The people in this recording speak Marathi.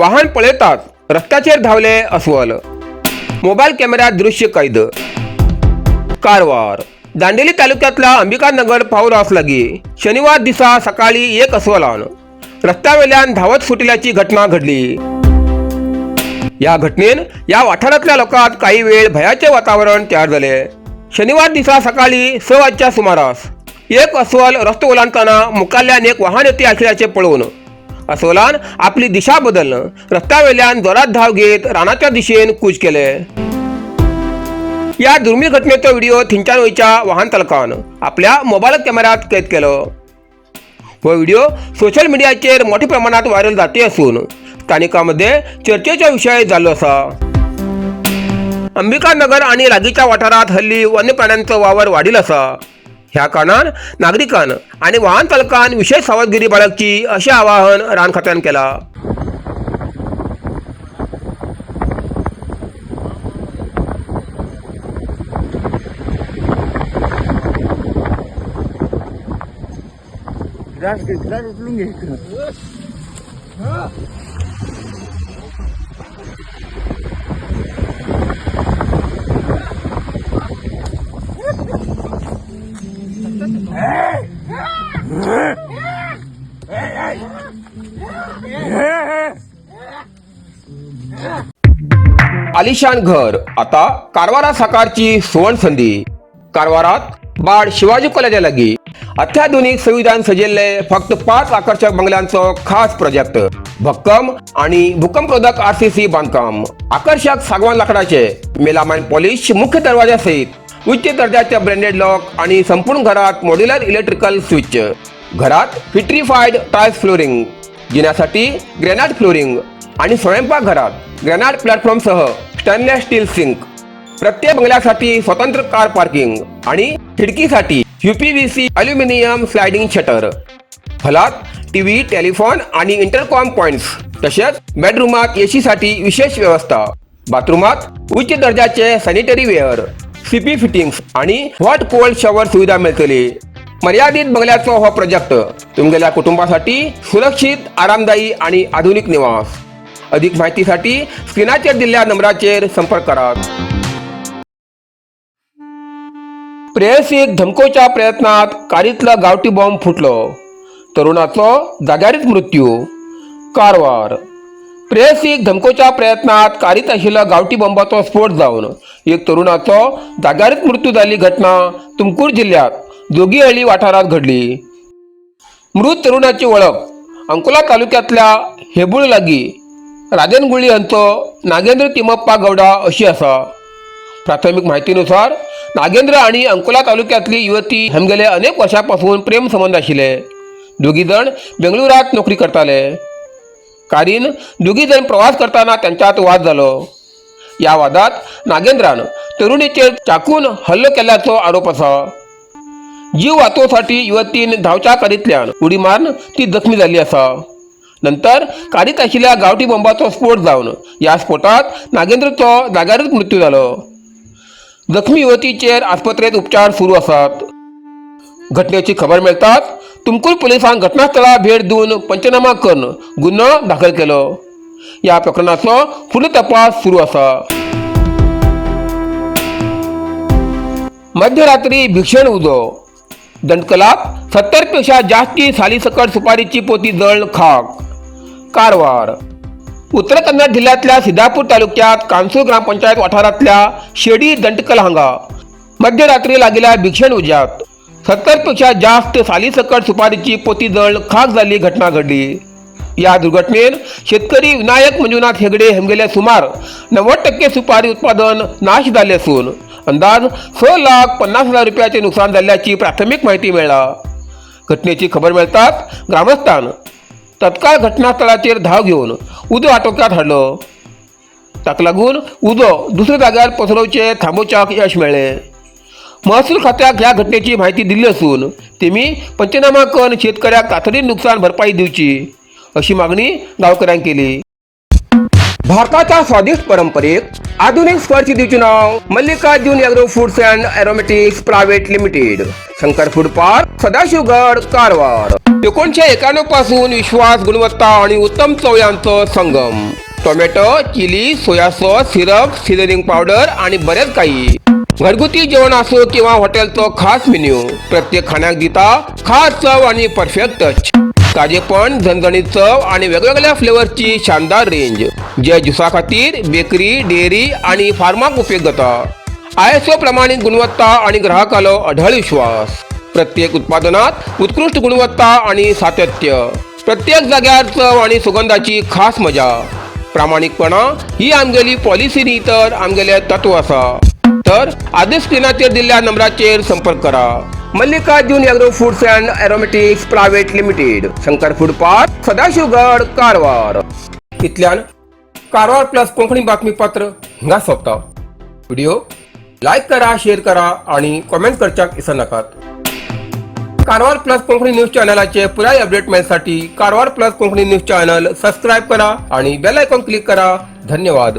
वाहन पळयताच रस्त्याचेर धावले अस्वल। मोबाईल कॅमेऱ्यात दृश्य कैद। कारवार दांडेली तालुक्यातल्या अंबिकानगर पॉवर हाऊस लागीं शनिवार दिसा सकाळी एक अस्वलान रस्त्यावेल्यान धावत सुटिल्ल्याची घटना घडली। या घटनेन या वाठारांतल्या लोकांत काही वेळ भयाचे वातावरण तयार झाले। शनिवार दिसा सकाळी 6 वाजच्या सुमारास एक अस्वल रस्तो ओलांडताना मुखाल्ल्यान एक वाहन येते आशिल्ल्याचे पळोवन अस्वलान आपली दिशा बदलून रस्त्यावेल्यान जोरात धाव घेत रानाच्या दिशेन कूच केले। या दुर्मिळ घटनेचो व्हिडिओ थिंच्यान वयच्या वाहन चालकान आपल्या मोबाईल कॅमेऱ्यात कैद केलो। हो व्हिडिओ सोशल मीडियाचेर मोठ्या प्रमाणात व्हायरल जाते असून स्थानिकांमध्ये चर्चेचा विषय जाल्लो आसा। अंबिकानगर आणि लागींच्या वाठारात हल्ली वन्य प्राण्यांचो वावर वाढील आसा। ह्या कारणान नागरिकांन आणि वाहन चालकांन विशेष सावधगिरी बाळगची अशें आवाहन रान खात्यान केला। आलिशान घर आता कारवारा साकारची सुवर्ण संधी। कारवारात बाळ शिवाजी कॉलेजा लागीं अत्याधुनिक सुविधांनी सजिल्ले फक्त 5 आकर्षक बंगल्यांचो खास प्रोजेक्ट। भक्कम आणि भूकंपरोधक आरसीसी बांधकाम, आकर्षक सागवान लाकडाचे मेलामाइन पॉलिश मुख्य दरवाजा सहित उच्च दर्जाचे ब्रँडेड लॉक आणि संपूर्ण घरात मॉड्युलर इलेक्ट्रिकल स्विच। घरात फिट्रीफाईड टाइल्स फ्लोरिंग, जिन्यासाठी ग्रेनाइट फ्लोरिंग आणि स्वयंपाकघरात ग्रेनाइट प्लॅटफॉर्मसह स्टेनलेस स्टील सिंक। प्रत्येक बंगल्यासाठी स्वतंत्र कार पार्किंग आणि खिडकीसाठी यूपीव्हीसी अल्युमिनियम स्लायडिंग शटर। हॉलात टीव्ही, टेलिफोन आणि इंटरकॉम पॉइंट्स, तसेच बेडरूमात एसी साठी विशेष व्यवस्था। बाथरूमात उच्च दर्जाचे सॅनिटरी वेअर, सीपी फिटिंग्स आणि हॉट कोल्ड शॉवर सुविधा मिळतली। मर्यादित बंगल्याचो हो प्रोजेक्ट तुमगेल्या कुटुंबासाठी सुरक्षित, आरामदायी आणि आधुनिक निवास। अधिक माहितीसाठी स्क्रीनाचेर दिल्ल्या नंबराचेर संपर्क करात। प्रेयसीक धमकोवच्या प्रयत्नात कारीतलो गावठी बॉम्ब फुटलो, तरुणाचो जाग्यारच मृत्यू। कारवार प्रेयसीक धमकोवच्या प्रयत्नात कारीत आशिल्लो गावठी बॉम्बाचो स्फोट जावन एक तरुणाचो जाग्यारच मृत्यू जाल्ली घटना तुमकूर जिल्ह्यात जोगीहळ्ळी वाठारात घडली। मृत तरुणाची वळख अंकोला तालुक्यातल्या हेबूळ लागीं राजनगुळी हांचो नागेंद्र तिमप्पा गौडा अशी आसा। प्राथमिक माहितीनुसार नागेंद्र आणि अंकोला तालुक्यातली युवती हेमगेले अनेक वर्षांपासून प्रेम संबंध आशिल्ले। दोघी जण बेंगळुरात नोकरी करताले। कारीन दोघी जण प्रवास करताना त्यांच्यात वाद जालो। या वादात नागेंद्रान तरुणीचेर चाकून हल्लो केल्याचो आरोप आसा। जीव वाचोवसाठी युवतीन धांवच्या कारींतल्यान उडी मारून ती जखमी जाल्ली आसा। नंतर कारीत आशिल्ल्या गावठी बॉम्बाचो स्फोट जावन या स्फोटात नागेंद्रचो जाग्यारच मृत्यू जालो। जखमी युवतीचेर आस्पत्रेत उपचार सुरू आसात। घटनेची खबर मेळताच तुमकूर पोलिसांन घटनास्थळार भेट दिवन पंचनामा करून गुन्हो दाखल केलो। या प्रकरणाचो फुडलो तपास सुरू आसा। मध्यरात्री भीषण उजो, दंडकलात 70 पेक्षा जास्ती सालीसकट सुपारीची पोती जळून खाक। कारवार उत्तर कन्नड जिल्ह्यातल्या सिद्धापूर तालुक्यात कांसूर ग्रामपंचायत वाठारातल्या शेडी दंडकल हांगा मध्यरात्री लागिल्ल्या भीषण उज्यात 70 पेक्षा जास्त सालीसकट सुपारीची पोती जळून खाक जाल्ली घटना घडली। या दुर्घटनेन शेतकरी विनायक मंजुनाथ हेगडे हेमगेले सुमार 90% सुपारी उत्पादन नाश जाल्ले असून अंदाज 6,50,000 रुपयाचे नुकसान झाल्याची प्राथमिक माहिती मेळ्ळा। घटनेची खबर मेळताच ग्रामस्थान तत्काळ घटनास्थळाचेर धाव घेवन उजो आटोक्यात हाडलो। ताका लागून उजो दुसऱ्या जाग्यार पसरोवचे थांबोवच्याक यश मेळ्ळें। महसूल खात्याक ह्या घटनेची माहिती दिल्ली असून तेमी पंचनामा करून शेतकऱ्याक तातडीन नुकसान भरपाई दिवची अशी मागणी गांवकऱ्यांनी केली। भारताच्या स्वादिष्ट परंपरेक आधुनिक स्पर्श दिवचे नाव Mallikarjun agro foods and aromatics private limited, Shankar food park, Sadashivgad, Karwar. 1991 पासून विश्वास, गुणवत्ता आणि उत्तम चव यांचं संगम. Tomato, chilli, soya sauce, syrup, seasoning powder आणि बरेच काही. घरगुती जेवण असो किंवा हॉटेलचं खास मेन्यू, प्रत्येक खाण्याक दिता खास चव आणि परफेक्ट टच. ताजेपण, झणझणीत चव आणि वेगवेगळ्या फ्लेवरची शानदार रेंज, जे ज्युसा खातीर, बेकरी, डेअरी आणि फार्माक उपयोग जाता. ISO प्रमाणित गुणवत्ता आणि ग्राहकालो अढळ विश्वास. प्रत्येक उत्पादनात उत्कृष्ट गुणवत्ता आणि सातत्य. प्रत्येक जाग्यार चव आणि सुगंधाची खास मजा. प्रामाणिकपणा ही आमगेली पॉलिसी न्ही तर आमगेले तत्व आसा. तर आदेश स्क्रीनाचेर दिल्ल्या नंबराचेर संपर्क करा. Mallikarjun agro foods and aromatics private limited, Shankar food park, Sadashivgad, Karwar. इतल्यान कारवार प्लस कोंकणी बातमीपत्र हिंगा सोंपता. व्हिडिओ लाईक करा, शेअर करा आणि कमेंट करच्याक विसरू नकात. कारवार प्लस कोंकणी न्यूज चॅनलाचे पुराय अपडेट मिळण्यासाठी Karwar plus Konkani news channel subscribe करा आणि बेल आयकॉन क्लिक करा. धन्यवाद.